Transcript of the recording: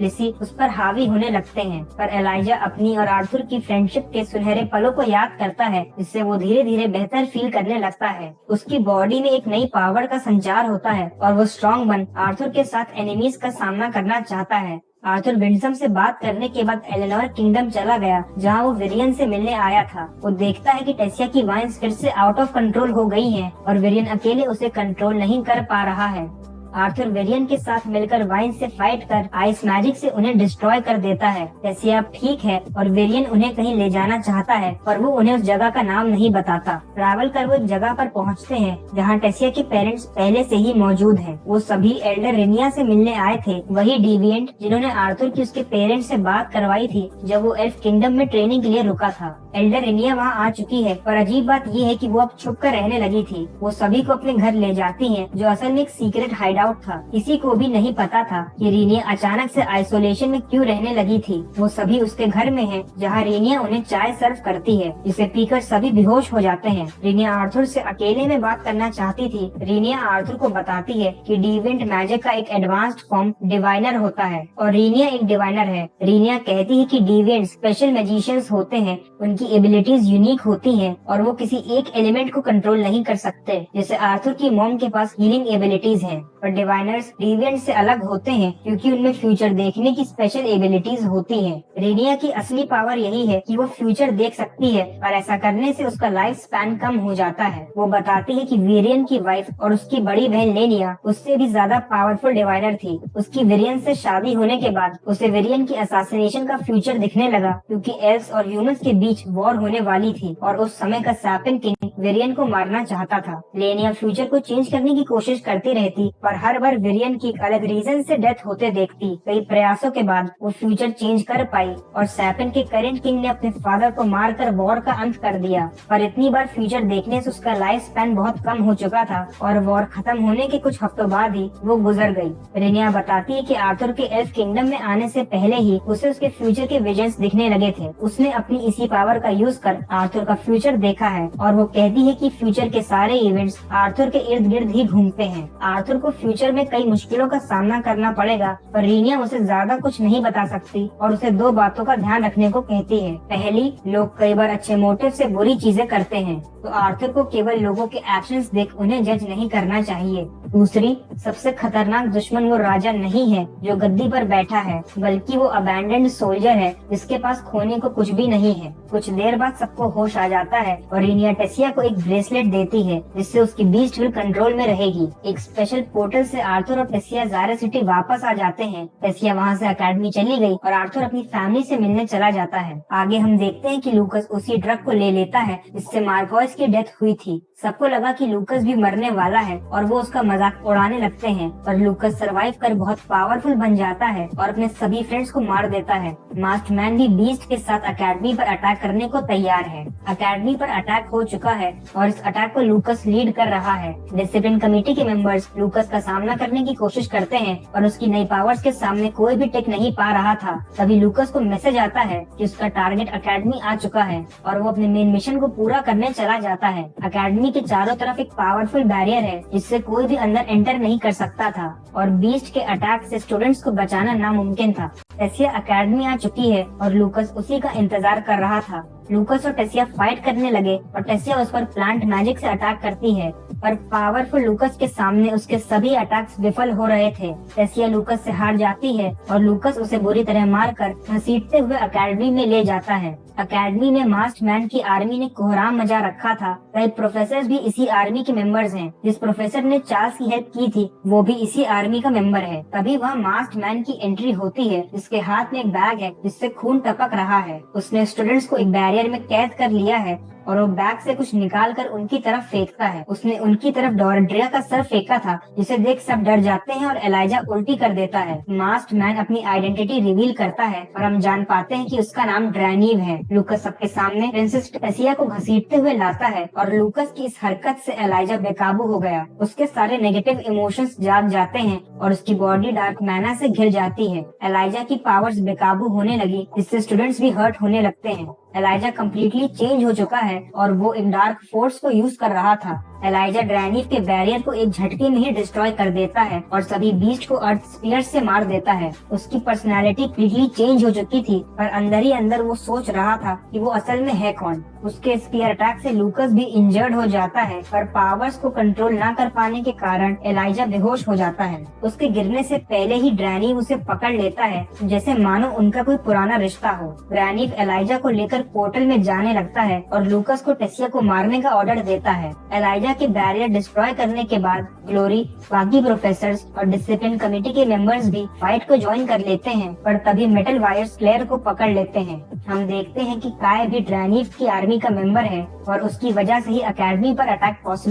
Jealousy उस पर हावी होने लगते हैं। पर एलाइजा अपनी और आर्थर की फ्रेंडशिप के सुनहरे पलों को याद करता है, जिससे वो धीरे धीरे बेहतर फील करने लगता है। उसकी बॉडी में एक नई पावर का संचार होता है और वो स्ट्रॉन्ग बन आर्थर के साथ एनिमीज का सामना करना चाहता है। आर्थर विंडसम से बात करने के बाद एलेनोर किंगडम चला गया, जहां वो विरियन से मिलने आया था। वो देखता है कि टेसिया की वाइन्स फिर से आउट ऑफ कंट्रोल हो गई हैं और विरियन अकेले उसे कंट्रोल नहीं कर पा रहा है। आर्थर वेरियन के साथ मिलकर वाइन से फाइट कर आइस मैजिक से उन्हें डिस्ट्रॉय कर देता है। टेसिया ठीक है और वेरियन उन्हें कहीं ले जाना चाहता है, पर वो उन्हें उस जगह का नाम नहीं बताता। ट्रैवल कर वो एक जगह पर पहुंचते हैं जहां टेसिया के पेरेंट्स पहले से ही मौजूद हैं। वो सभी एल्डर रेनिया से मिलने आए थे, वही डिविएंट जिन्होंने आर्थर की उसके पेरेंट्स से बात करवाई थी जब वो एल्फ किंगडम में ट्रेनिंग के लिए रुका था। एल्डर रेनिया वहाँ आ चुकी है, पर अजीब बात ये है कि वो अब छुप कर रहने लगी थी। वो सभी को अपने घर ले जाती है, जो असल में एक सीक्रेट हाइडआउट था। किसी को भी नहीं पता था कि रेनिया अचानक से आइसोलेशन में क्यों रहने लगी थी। वो सभी उसके घर में हैं, जहाँ रेनिया उन्हें चाय सर्व करती है, जिसे पीकर सभी बेहोश हो जाते हैं। रेनिया आर्थर से अकेले में बात करना चाहती थी। रेनिया आर्थर को बताती है कि डिविएंट मैजिक का एक एडवांस्ड फॉर्म डिवाइनर होता है और रेनिया एक डिवाइनर है। रेनिया कहती है कि डिविएंट स्पेशल मैजिशियंस होते हैं, उनकी एबिलिटीज यूनिक होती हैं और वो किसी एक एलिमेंट को कंट्रोल नहीं कर सकते। जैसे आर्थर की मॉम के पास हीलिंग एबिलिटीज हैं, पर डिवाइनर्स डिविएंट से अलग होते हैं क्योंकि उनमें फ्यूचर देखने की स्पेशल एबिलिटीज होती हैं। रेनिया की असली पावर यही है कि वो फ्यूचर देख सकती है, और ऐसा करने से उसका लाइफ स्पैन कम हो जाता है। वो बताती है कि वेरियन की वाइफ और उसकी बड़ी बहन लेनिया उससे भी ज्यादा पावरफुल डिवाइनर थी। उसकी वेरियन से शादी होने के बाद उसे वेरियन की असैसिनेशन का फ्यूचर दिखने लगा, क्योंकि एल्व्स और ह्यूमंस के बीच वॉर होने वाली थी और उस समय का सैपिन किंग वेरियन को मारना चाहता था। लेनिया फ्यूचर को चेंज करने की कोशिश करती रहती, पर हर बार वेरियन की एक अलग रीजन से डेथ होते देखती। कई प्रयासों के बाद वो फ्यूचर चेंज कर पाई और सैपिन के करेंट किंग ने अपने फादर को मारकर वॉर का अंत कर दिया। पर इतनी बार फ्यूचर देखने से उसका लाइफ स्पैन बहुत कम हो चुका था और वॉर खत्म होने के कुछ हफ्तों बाद ही वो गुजर गई। रेनिया बताती है कि आर्थर के एल्फ किंगडम में आने से पहले ही उसे उसके फ्यूचर के विजन्स दिखने लगे थे। उसने अपनी इसी पावर का यूज कर आर्थर का फ्यूचर देखा है और वो कहती है कि फ्यूचर के सारे इवेंट्स आर्थर के इर्द गिर्द ही घूमते हैं। आर्थर को फ्यूचर में कई मुश्किलों का सामना करना पड़ेगा, पर रेनिया उसे ज्यादा कुछ नहीं बता सकती और उसे दो बातों का ध्यान रखने को कहती है। पहली, लोग कई बार अच्छे मोटिव से बुरी चीजें करते हैं, तो आर्थर को केवल लोगों के एक्शंस देख उन्हें जज नहीं करना चाहिए। दूसरी, सबसे खतरनाक दुश्मन वो राजा नहीं है जो गद्दी पर बैठा है, बल्कि वो अबैंडन्ड सोल्जर है जिसके पास खोने को कुछ भी नहीं है। कुछ देर बाद सबको होश आ जाता है और रेनिया टेसिया को एक ब्रेसलेट देती है जिससे उसकी बीस्ट विल कंट्रोल में रहेगी। एक स्पेशल पोर्टल से आर्थर और टेसिया ज़ायरस सिटी वापस आ जाते हैं। टेसिया वहाँ से अकेडमी चली गई और आर्थर अपनी फैमिली से मिलने चला जाता है। आगे हम देखते हैं कि लूकस उसी ड्रग को ले लेता है जिससे मार्कोस की डेथ हुई थी। सबको लगा कि लूकस भी मरने वाला है और वो उसका मजाक उड़ाने लगते हैं, पर लूकस सरवाइव कर बहुत पावरफुल बन जाता है और अपने सभी फ्रेंड्स को मार देता है। मास्क मैन भी बीस्ट के साथ अकेडमी पर अटैक करने को तैयार है। अकेडमी पर अटैक हो चुका है और इस अटैक को लूकस लीड कर रहा है। डिसिप्लिन कमेटी के मेंबर्स लूकस का सामना करने की कोशिश करते हैं और उसकी नई पावर्स के सामने कोई भी टिक नहीं पा रहा था। तभी लूकस को मैसेज आता है कि उसका टारगेट अकेडमी आ चुका है और वो अपने मेन मिशन को पूरा करने चला जाता है। अकेडमी के चारों तरफ एक पावरफुल बैरियर है जिससे कोई भी अंदर एंटर नहीं कर सकता था और बीस्ट के अटैक से स्टूडेंट्स को बचाना नामुमकिन था। टेसिया अकेडमी आ चुकी है और लूकस उसी का इंतजार कर रहा था। लूकस और टेसिया फाइट करने लगे और टेसिया उस पर प्लांट मैजिक से अटैक करती है, पर पावरफुल लूकस के सामने उसके सभी अटैक्स विफल हो रहे थे। टेसिया लूकस से हार जाती है और लूकस उसे बुरी तरह मारकर घसीटते हुए अकेडमी में ले जाता है। अकेडमी में मास्क मैन की आर्मी ने कोहराम मचा रखा था। कई प्रोफेसर भी इसी आर्मी के मेंबर्स हैं। जिस प्रोफेसर ने चार्ल्स की हेल्प की थी वो भी इसी आर्मी का मेंबर है। तभी वहाँ मास्क मैन की एंट्री होती है जिसके हाथ में एक बैग है जिससे खून टपक रहा है। उसने स्टूडेंट्स को एक बैरियर में कैद कर लिया है और वो बैग से कुछ निकाल कर उनकी तरफ फेंकता है। उसने उनकी तरफ डोरड्रिया का सर फेंका था जिसे देख सब डर जाते हैं और एलाइजा उल्टी कर देता है। मास्क मैन अपनी आइडेंटिटी रिवील करता है और हम जान पाते हैं कि उसका नाम ड्रैनीव है। लूकस सबके सामने प्रिंसेस टेसिया को घसीटते हुए लाता है और लूकस की इस हरकत से एलाइजा बेकाबू हो गया। उसके सारे नेगेटिव इमोशंस जाग जाते हैं और उसकी बॉडी डार्क मैना से घिर जाती है। एलाइजा की पावर्स बेकाबू होने लगी जिससे स्टूडेंट्स भी हर्ट होने लगते हैं। एलाइजा कम्प्लीटली चेंज हो चुका है और वो एक डार्क फोर्स को यूज कर रहा था। एलाइजा ड्रैनिव के बैरियर को एक झटके में ही डिस्ट्रॉय कर देता है और सभी बीस्ट को अर्थ स्पीयर से मार देता है। उसकी पर्सनालिटी कम्प्लीटली चेंज हो चुकी थी, पर अंदर ही अंदर वो सोच रहा था कि वो असल में है कौन। उसके स्पीयर अटैक से लूकस भी इंजर्ड हो जाता है, पर पावर्स को कंट्रोल न कर पाने के कारण एलाइजा बेहोश हो जाता है। उसके गिरने से पहले ही ड्रैनिव उसे पकड़ लेता है, जैसे मानो उनका कोई पुराना रिश्ता हो। ड्रैनिव एलाइजा को लेकर पोर्टल में जाने लगता है और लूकस को टेस्ला को मारने का ऑर्डर देता है। एलाइजा के बैरियर डिस्ट्रॉय करने के बाद ग्लोरी, बाकी प्रोफेसर्स और डिसिप्लिन कमेटी के मेंबर्स भी फाइट को ज्वाइन कर लेते हैं, पर तभी मेटल वायर्स क्लेयर को पकड़ लेते हैं। हम देखते हैं कि काय भी ड्रैनिव की आर्मी का मेंबर है और उसकी वजह से ही अकेडमी पर अटैक पॉसिबल